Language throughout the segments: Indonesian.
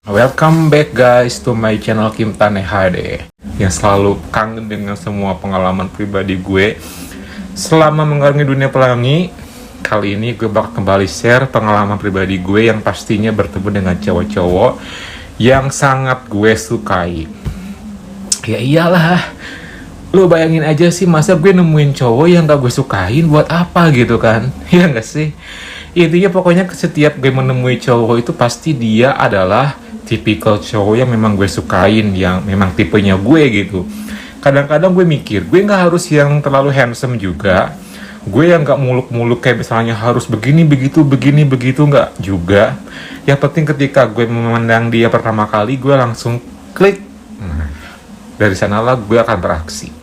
Welcome back guys to my channel Kim Tane HD, yang selalu kangen dengan semua pengalaman pribadi gue selama mengarungi dunia pelangi. Kali ini gue bakal kembali share pengalaman pribadi gue yang pastinya bertemu dengan cowok-cowok yang sangat gue sukai. Ya iyalah, lu bayangin aja sih, masa gue nemuin cowok yang gak gue sukain buat apa gitu kan? Ya gak sih? Intinya pokoknya setiap gue menemui cowok itu pasti dia adalah tipikal cowok yang memang gue sukain, yang memang tipenya gue gitu. Kadang-kadang gue mikir, gue gak harus yang terlalu handsome juga, gue yang gak muluk-muluk kayak misalnya harus begini begitu gak juga. Yang penting ketika gue memandang dia pertama kali, gue langsung klik. Nah, dari sanalah gue akan beraksi.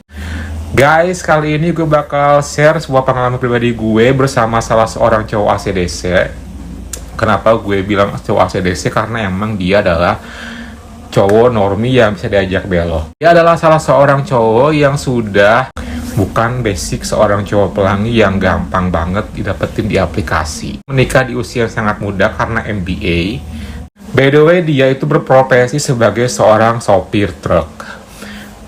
Guys, kali ini gue bakal share sebuah pengalaman pribadi gue bersama salah seorang cowok ACDC. Kenapa gue bilang cowok ACDC? Karena emang dia adalah cowok normi yang bisa diajak belok. Dia adalah salah seorang cowok yang sudah bukan basic seorang cowok pelangi yang gampang banget didapetin di aplikasi. Menikah di usia yang sangat muda karena MBA. By the way, dia itu berprofesi sebagai seorang sopir truk.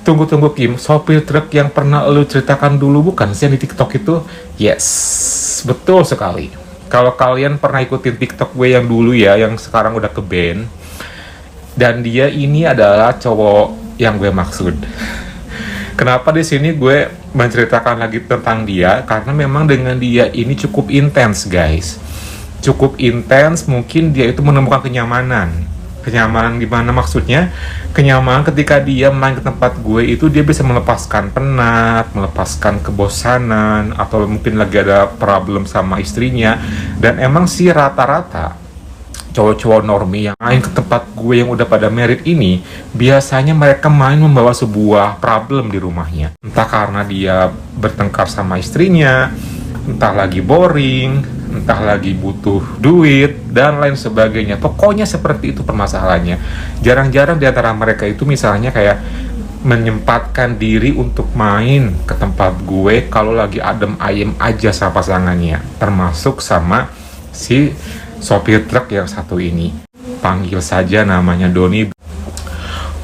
Tunggu Kim, sopir truk yang pernah lu ceritakan dulu bukan sih di TikTok itu? Yes, betul sekali. Kalau kalian pernah ikutin TikTok gue yang dulu ya, yang sekarang udah ke ban, dan dia ini adalah cowok yang gue maksud. Kenapa di sini gue menceritakan lagi tentang dia? Karena memang dengan dia ini cukup intens guys, cukup intens. Mungkin dia itu menemukan kenyamanan. Kenyamanan gimana maksudnya? Kenyamanan ketika dia main ke tempat gue itu dia bisa melepaskan penat, melepaskan kebosanan, atau mungkin lagi ada problem sama istrinya. Dan emang sih rata-rata cowok-cowok normi yang main ke tempat gue yang udah pada married ini, biasanya mereka main membawa sebuah problem di rumahnya. Entah karena dia bertengkar sama istrinya, entah lagi boring, entah lagi butuh duit, dan lain sebagainya. Pokoknya seperti itu permasalahannya. Jarang-jarang di antara mereka itu misalnya kayak menyempatkan diri untuk main ke tempat gue kalau lagi adem ayem aja sama pasangannya. Termasuk sama si sopir truk yang satu ini. Panggil saja namanya Doni.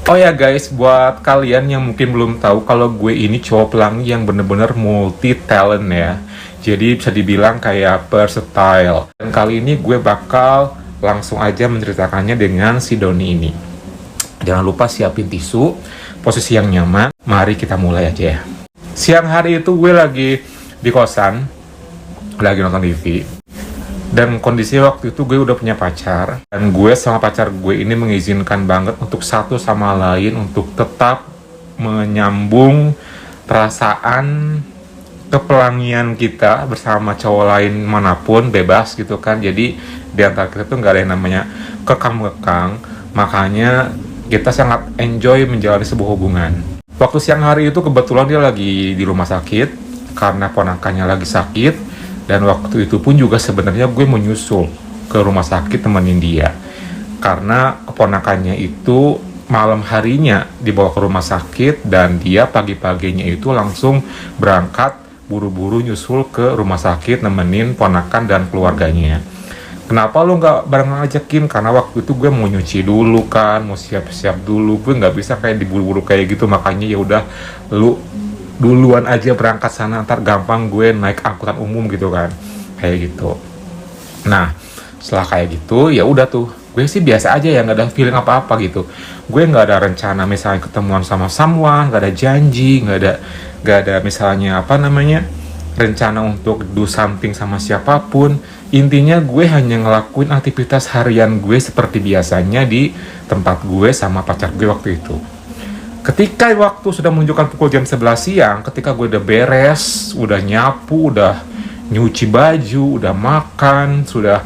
Oh ya guys, buat kalian yang mungkin belum tahu kalau gue ini cowok pelangi yang bener-bener multi talent ya. Jadi bisa dibilang kayak versatile. Dan kali ini gue bakal langsung aja menceritakannya dengan si Doni ini. Jangan lupa siapin tisu, posisi yang nyaman. Mari kita mulai aja ya. Siang hari itu gue lagi di kosan, lagi nonton TV. Dan kondisi waktu itu gue udah punya pacar. Dan gue sama pacar gue ini mengizinkan banget untuk satu sama lain untuk tetap menyambung perasaan kepelangian kita bersama cowok lain manapun, bebas gitu kan. Jadi di antara kita tuh nggak ada yang namanya kekang-kekang. Makanya kita sangat enjoy menjalani sebuah hubungan. Waktu siang hari itu kebetulan dia lagi di rumah sakit karena ponakannya lagi sakit. Dan waktu itu pun juga sebenarnya gue menyusul ke rumah sakit temenin dia, karena keponakannya itu malam harinya dibawa ke rumah sakit dan dia pagi-paginya itu langsung berangkat buru-buru nyusul ke rumah sakit nemenin ponakan dan keluarganya. Kenapa lu nggak bareng ajakin? Karena waktu itu gue mau nyuci dulu kan, mau siap-siap dulu. Gue nggak bisa kayak diburu-buru kayak gitu, makanya ya udah lu duluan aja berangkat sana, ntar gampang gue naik angkutan umum gitu kan, kayak gitu. Nah setelah kayak gitu ya udah tuh, gue sih biasa aja ya, nggak ada feeling apa-apa gitu. Gue nggak ada rencana misalnya ketemuan sama someone, nggak ada janji, nggak ada misalnya apa namanya rencana untuk do something sama siapapun. Intinya gue hanya ngelakuin aktivitas harian gue seperti biasanya di tempat gue sama pacar gue waktu itu. Ketika waktu sudah menunjukkan pukul jam 11 siang, ketika gue udah beres, udah nyapu, udah nyuci baju, udah makan, sudah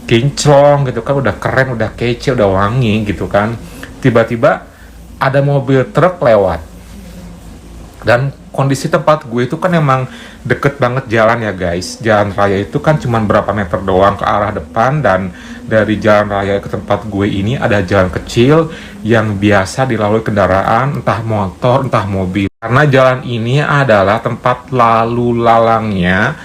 kinclong gitu kan, udah keren, udah kece, udah wangi gitu kan, tiba-tiba ada mobil truk lewat. Dan kondisi tempat gue itu kan emang deket banget jalan ya guys. Jalan raya itu kan cuma berapa meter doang ke arah depan, dan dari jalan raya ke tempat gue ini ada jalan kecil yang biasa dilalui kendaraan, entah motor, entah mobil. Karena jalan ini adalah tempat lalu lalangnya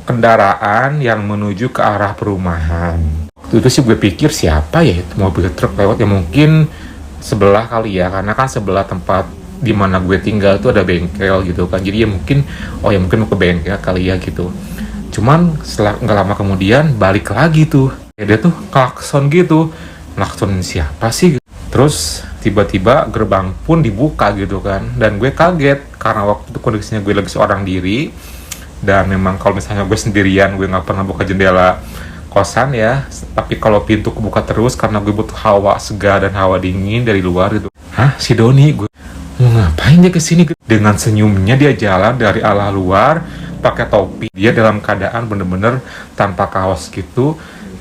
kendaraan yang menuju ke arah perumahan. Itu sih gue pikir siapa ya itu mobil truk lewat, ya mungkin sebelah kali ya, karena kan sebelah tempat di mana gue tinggal tuh ada bengkel gitu kan, jadi ya mungkin oh ya mungkin mau ke bengkel kali ya gitu. Cuman setelah nggak lama kemudian balik lagi tuh, ya dia tuh klakson gitu, klakson siapa sih? Terus tiba-tiba gerbang pun dibuka gitu kan, dan gue kaget karena waktu itu kondisinya gue lagi seorang diri, dan memang kalau misalnya gue sendirian gue nggak pernah buka jendela kosan ya, tapi kalau pintu kebuka terus karena gue butuh hawa segar dan hawa dingin dari luar gitu. Hah, si Doni, gue mau ngapain dia kesini? Dengan senyumnya dia jalan dari arah luar pakai topi, dia dalam keadaan bener-bener tanpa kaos gitu,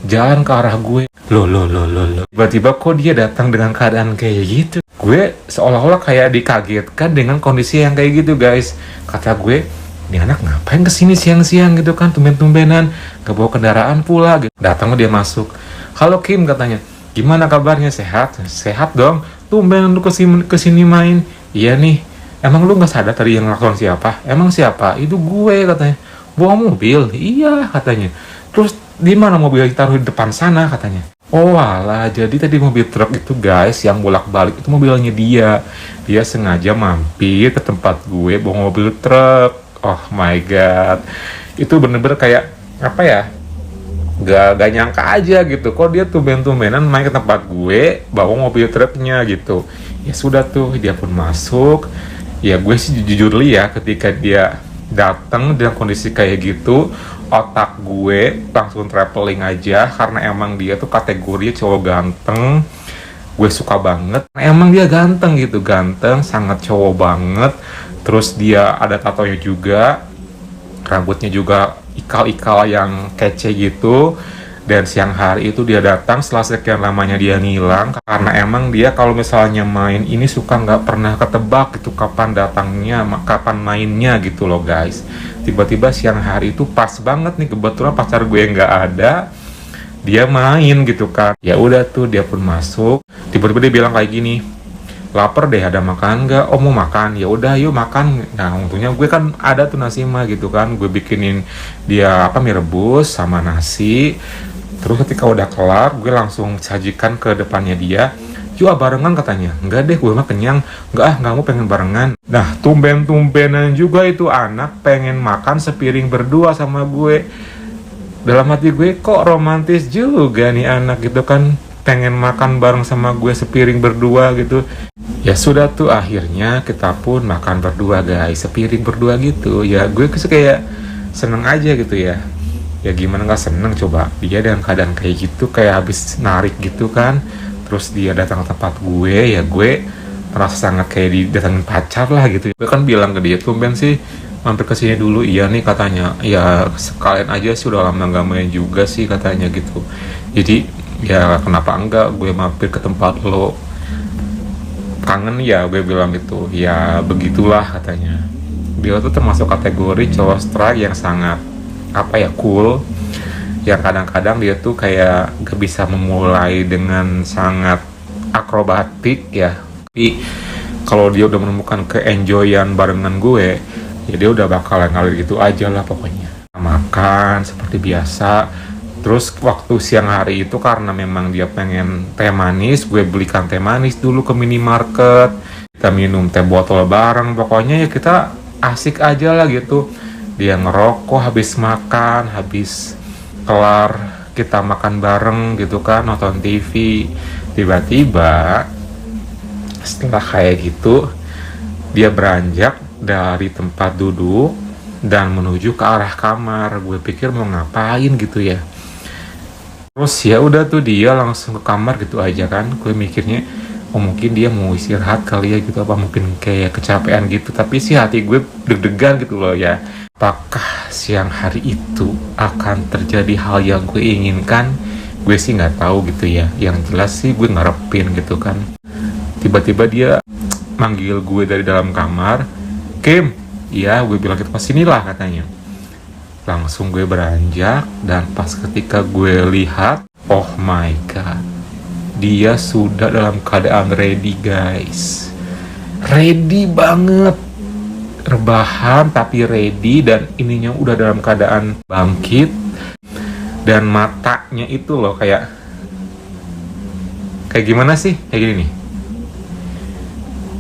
jalan ke arah gue. Loh, tiba-tiba kok dia datang dengan keadaan kayak gitu? Gue seolah-olah kayak dikagetkan dengan kondisi yang kayak gitu guys. Kata gue, ini anak ngapain kesini siang-siang gitu kan, tumben-tumbenan, gak bawa kendaraan pula gitu. Datang dia masuk, halo Kim katanya, gimana kabarnya, sehat? Sehat dong, tumben lu kesini main. Iya nih, emang lu gak sadar tadi yang ngelakson siapa? Emang siapa? Itu gue katanya. Bawa mobil? Iya katanya. Terus di mana mobil ditaruh di depan sana katanya. Oh alah, jadi tadi mobil truk itu guys yang bolak-balik itu mobilnya dia. Dia sengaja mampir ke tempat gue bawa mobil truk. Oh my god, itu bener-bener kayak apa ya, gak nyangka aja gitu, kok dia tumben-tumbenan main ke tempat gue bawa mobil truknya gitu. Ya sudah tuh, dia pun masuk. Ya gue sih jujur li ya, ketika dia datang dengan kondisi kayak gitu, otak gue langsung traveling aja, karena emang dia tuh kategori cowok ganteng. Gue suka banget, emang dia ganteng gitu, ganteng, sangat cowok banget. Terus dia ada tatonya juga, rambutnya juga ikal-ikal yang kece gitu. Dan siang hari itu dia datang setelah sekian lamanya dia ngilang, karena emang dia kalau misalnya main ini suka nggak pernah ketebak gitu kapan datangnya, kapan mainnya gitu loh guys. Tiba-tiba siang hari itu pas banget nih, kebetulan pacar gue nggak ada, dia main gitu kan. Ya udah tuh, dia pun masuk, tiba-tiba dia bilang kayak gini, lapar deh, ada makan nggak? Oh mau makan, ya udah yuk makan. Nah untungnya gue kan ada tuh nasi mah gitu kan, gue bikinin dia mie rebus sama nasi. Terus ketika udah kelar, gue langsung sajikan ke depannya dia. Yuk barengan katanya. Enggak deh, gue mah kenyang. Enggak mau pengen barengan. Nah tumben-tumbenan juga itu anak pengen makan sepiring berdua sama gue. Dalam hati gue, kok romantis juga nih anak gitu kan, pengen makan bareng sama gue sepiring berdua gitu. Ya sudah tuh, akhirnya kita pun makan berdua guys, sepiring berdua gitu. Ya gue kayak seneng aja gitu ya. Ya gimana gak seneng coba, dia dengan keadaan kayak gitu, kayak habis narik gitu kan. Terus dia datang ke tempat gue, ya gue merasa sangat kayak didatangin pacar lah gitu. Gue kan bilang ke dia, tumben sih mampir ke sini dulu. Iya nih katanya, ya sekalian aja sih, udah lama gak main juga sih katanya gitu. Jadi ya kenapa enggak gue mampir ke tempat lo, kangen ya, gue bilang gitu. Ya begitulah katanya. Dia tuh termasuk kategori cowok strike yang sangat cool, yang kadang-kadang dia tuh kayak gak bisa memulai dengan sangat akrobatik ya, tapi kalau dia udah menemukan keenjoyan barengan gue, ya dia udah bakalan ngalir gitu aja lah pokoknya. Makan seperti biasa. Terus waktu siang hari itu karena memang dia pengen teh manis, gue belikan teh manis dulu ke minimarket, kita minum teh botol bareng, pokoknya ya kita asik aja lah gitu. Dia ngerokok habis makan, habis kelar kita makan bareng gitu kan, nonton TV. Tiba-tiba setelah kayak gitu, dia beranjak dari tempat duduk dan menuju ke arah kamar. Gue pikir mau ngapain gitu ya. Terus ya udah tuh, dia langsung ke kamar gitu aja kan. Gue mikirnya, oh mungkin dia mau istirahat kali ya gitu, apa mungkin kayak kecapean gitu. Tapi sih hati gue deg-degan gitu loh ya. Apakah siang hari itu akan terjadi hal yang gue inginkan? Gue sih nggak tahu gitu ya. Yang jelas sih gue ngarepin gitu kan. Tiba-tiba dia manggil gue dari dalam kamar, Kim. Iya, gue bilang gitu, pas sinilah katanya. Langsung gue beranjak, dan pas ketika gue lihat, oh my god, dia sudah dalam keadaan ready guys. Ready banget. Rebahan tapi ready, dan ininya udah dalam keadaan bangkit. Dan matanya itu loh kayak Kayak gimana sih? Kayak gini nih.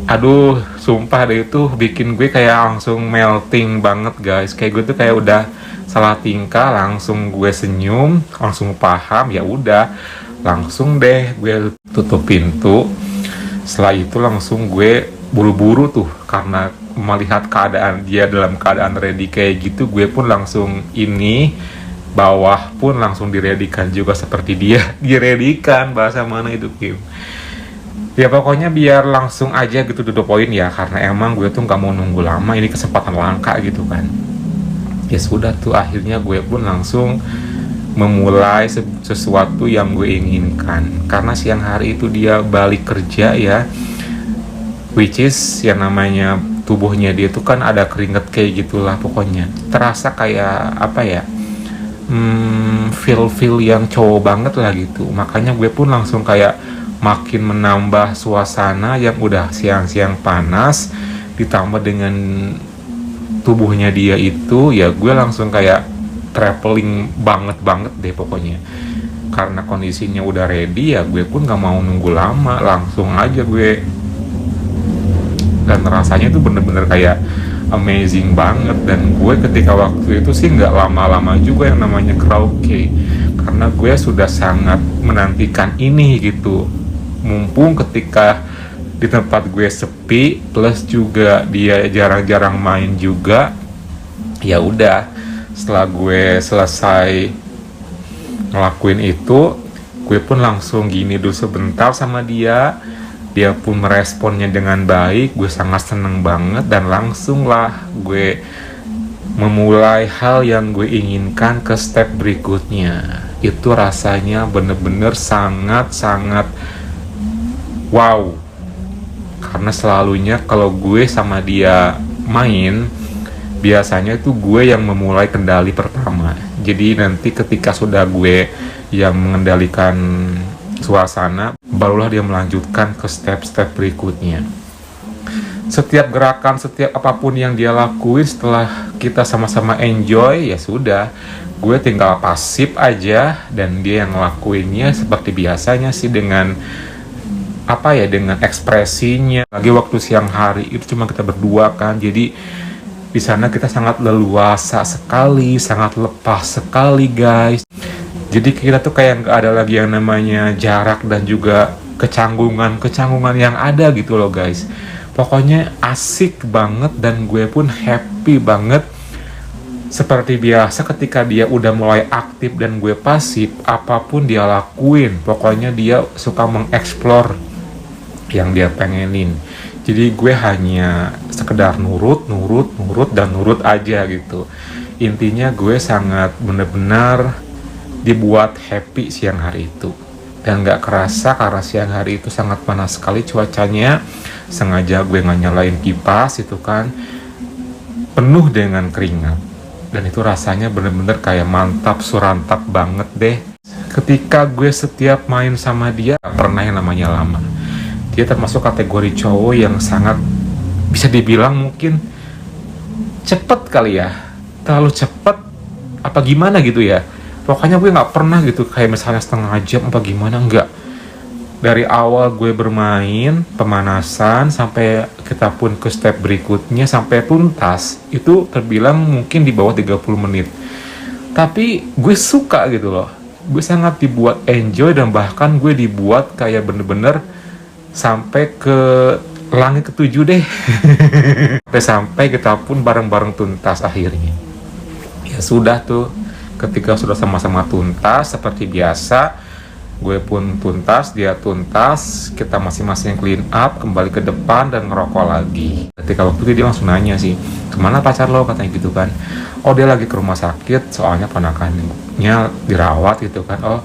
Aduh, sumpah deh itu bikin gue kayak langsung melting banget guys. Kayak gue tuh kayak udah salah tingkah, langsung gue senyum, langsung paham, ya udah, langsung deh gue tutup pintu. Setelah itu langsung gue buru-buru tuh karena melihat keadaan dia dalam keadaan ready kayak gitu, gue pun langsung ini bawah pun langsung diredikan juga seperti dia diredikan. Bahasa mana itu Kim? Ya pokoknya biar langsung aja gitu to the point ya, karena emang gue tuh nggak mau nunggu lama, ini kesempatan langka gitu kan. Ya sudah tuh, akhirnya gue pun langsung memulai sesuatu yang gue inginkan. Karena siang hari itu dia balik kerja ya, which is yang namanya tubuhnya dia tuh kan ada keringet kayak gitulah, pokoknya terasa kayak apa ya, feel yang cowok banget lah gitu. Makanya gue pun langsung kayak makin menambah suasana yang udah siang-siang panas, ditambah dengan tubuhnya dia itu, ya gue langsung kayak traveling banget deh pokoknya. Karena kondisinya udah ready ya, gue pun gak mau nunggu lama, langsung aja gue. Dan rasanya itu bener-bener kayak amazing banget. Dan gue ketika waktu itu sih gak lama-lama juga yang namanya karaoke, karena gue sudah sangat menantikan ini gitu. Mumpung ketika di tempat gue sepi, plus juga dia jarang-jarang main juga, ya udah, setelah gue selesai ngelakuin itu, gue pun langsung gini dulu sebentar sama dia. Dia pun meresponnya dengan baik, gue sangat seneng banget, dan langsung lah gue memulai hal yang gue inginkan ke step berikutnya. Itu rasanya bener-bener sangat-sangat wow. Karena selalunya kalau gue sama dia main, biasanya itu gue yang memulai kendali pertama. Jadi nanti ketika sudah gue yang mengendalikan suasana, barulah dia melanjutkan ke step-step berikutnya. Setiap gerakan, setiap apapun yang dia lakuin, setelah kita sama-sama enjoy, ya sudah, gue tinggal pasif aja, dan dia yang ngelakuinnya seperti biasanya sih, dengan apa ya, dengan ekspresinya. Lagi waktu siang hari itu cuma kita berdua kan, jadi di sana kita sangat leluasa sekali, sangat lepas sekali guys. Jadi kita tuh kayak nggak ada lagi yang namanya jarak dan juga kecanggungan yang ada gitu loh guys. Pokoknya asik banget, dan gue pun happy banget. Seperti biasa ketika dia udah mulai aktif dan gue pasif, apapun dia lakuin, pokoknya dia suka mengeksplor yang dia pengenin. Jadi gue hanya sekedar nurut aja gitu. Intinya gue sangat benar-benar dibuat happy siang hari itu. Dan gak kerasa karena siang hari itu sangat panas sekali cuacanya. Sengaja gue gak nyalain kipas itu kan, penuh dengan keringat. Dan itu rasanya bener-bener kayak mantap surantap banget deh. Ketika gue setiap main sama dia, gak pernah yang namanya lama. Dia termasuk kategori cowok yang sangat bisa dibilang mungkin cepet kali ya, terlalu cepet apa gimana gitu ya. Pokoknya gue nggak pernah gitu kayak misalnya setengah jam apa gimana, enggak. Dari awal gue bermain pemanasan sampai kita pun ke step berikutnya sampai tuntas itu terbilang mungkin di bawah 30 menit. Tapi gue suka gitu loh. Gue sangat dibuat enjoy, dan bahkan gue dibuat kayak bener-bener sampai ke langit ketujuh deh. Sampai kita pun bareng-bareng tuntas akhirnya. Ya sudah tuh, ketika sudah sama-sama tuntas seperti biasa, gue pun tuntas, dia tuntas, kita masing-masing clean up, kembali ke depan dan ngerokok lagi. Ketika waktu itu dia langsung nanya sih, kemana pacar lo, katanya gitu kan. Oh dia lagi ke rumah sakit, soalnya ponakannya dirawat gitu kan. Oh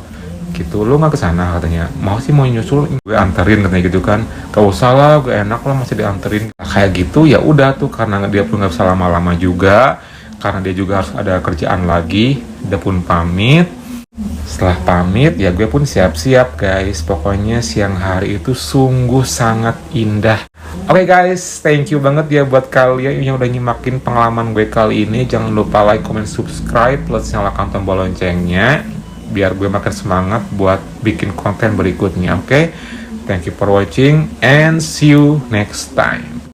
gitu, lu nggak kesana, katanya. Mau sih, mau nyusul, gue anterin, katanya gitu kan. Gak usah lah, gue enak lah masih dianterin. Kayak gitu ya udah tuh, karena dia pun nggak bisa lama-lama juga, karena dia juga harus ada kerjaan lagi. Dia pun pamit. Setelah pamit ya gue pun siap-siap guys. Pokoknya siang hari itu sungguh sangat indah. Oke guys, thank you banget ya buat kalian yang udah nyimakin pengalaman gue kali ini. Jangan lupa like, comment, subscribe, plus nyalakan tombol loncengnya. biar gue makin semangat buat bikin konten berikutnya. Oke, thank you for watching and see you next time.